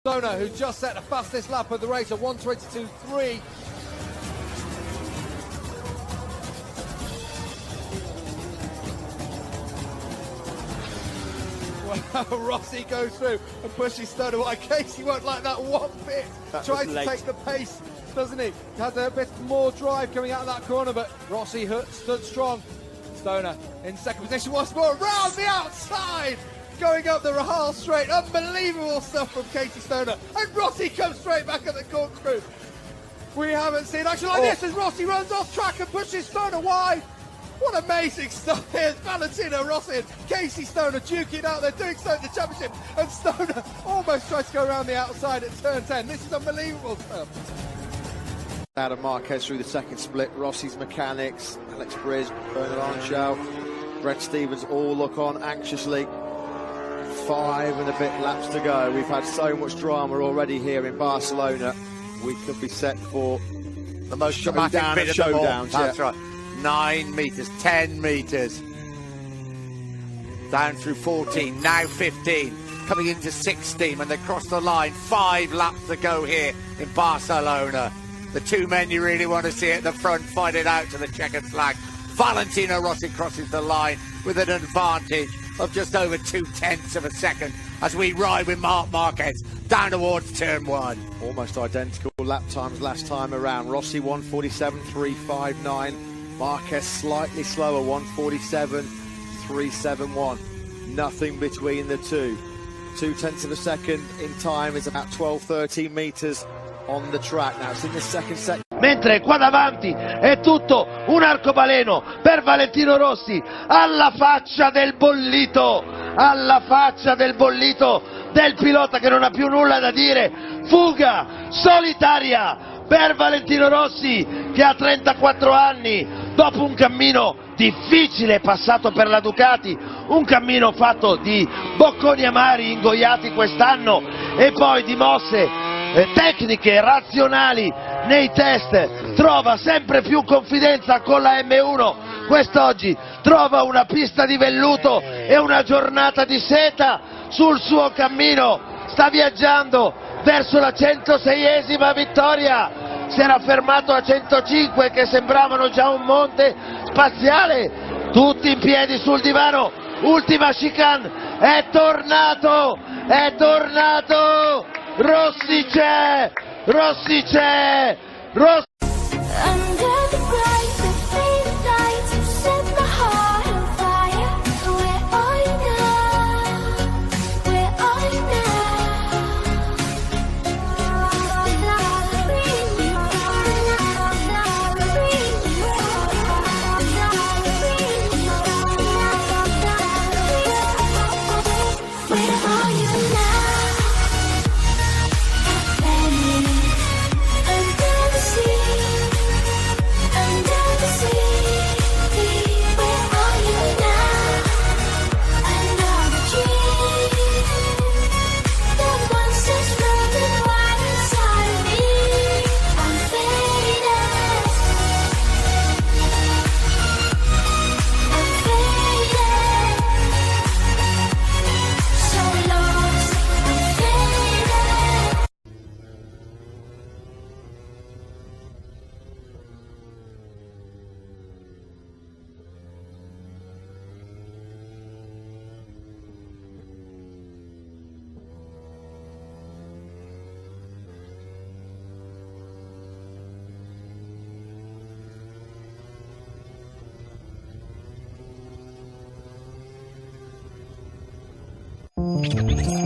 Stoner, who just set the fastest lap of the race at 1:22.3. Well, Rossi goes through and pushes Stoner. Well, Casey won't like that one bit. Tries to take the pace, doesn't he? Has a bit more drive coming out of that corner, but Rossi stood strong. Stoner in second position once more, round the outside, going up the Rahal straight. Unbelievable stuff from Casey Stoner. And Rossi comes straight back at the corkscrew. We haven't seen action like this as Rossi runs off track and pushes Stoner wide. What amazing stuff here. It's Valentino Rossi and Casey Stoner duking out there, doing so in the championship. And Stoner almost tries to go around the outside at turn 10. This is unbelievable stuff. Adam Marquez through the second split, Rossi's mechanics, Alex Briz, Bernard Arnshaw, Brett Stevens all look on anxiously. 5 and a bit laps to go. We've had so much drama already here in Barcelona. We could be set for the most dramatic bit of showdowns. That's right. 9 meters, 10 meters. Down through 14, now 15. Coming into 16 when they cross the line. 5 laps to go here in Barcelona. The two men you really want to see at the front fight it out to the checkered flag. Valentino Rossi crosses the line with an advantage of just over 0.2 of a second as we ride with Marc Marquez down towards turn 1. Almost identical lap times last time around. Rossi 1:47.359. Marquez slightly slower, 1:47.371. Nothing between the two. 0.2 of a second in time is about 12-13 meters on the track. Now it's in the second section. Mentre qua davanti è tutto un arcobaleno per Valentino Rossi, alla faccia del bollito del pilota che non ha più nulla da dire. Fuga solitaria per Valentino Rossi che ha 34 anni, dopo un cammino difficile passato per la Ducati, un cammino fatto di bocconi amari ingoiati quest'anno e poi di mosse tecniche razionali nei test, trova sempre più confidenza con la M1. Quest'oggi trova una pista di velluto e una giornata di seta sul suo cammino, sta viaggiando verso la 106esima vittoria, si era fermato a 105 che sembravano già un monte spaziale, tutti in piedi sul divano. Ultima chicane, è tornato, Rossi c'è, Rossi! Thank you.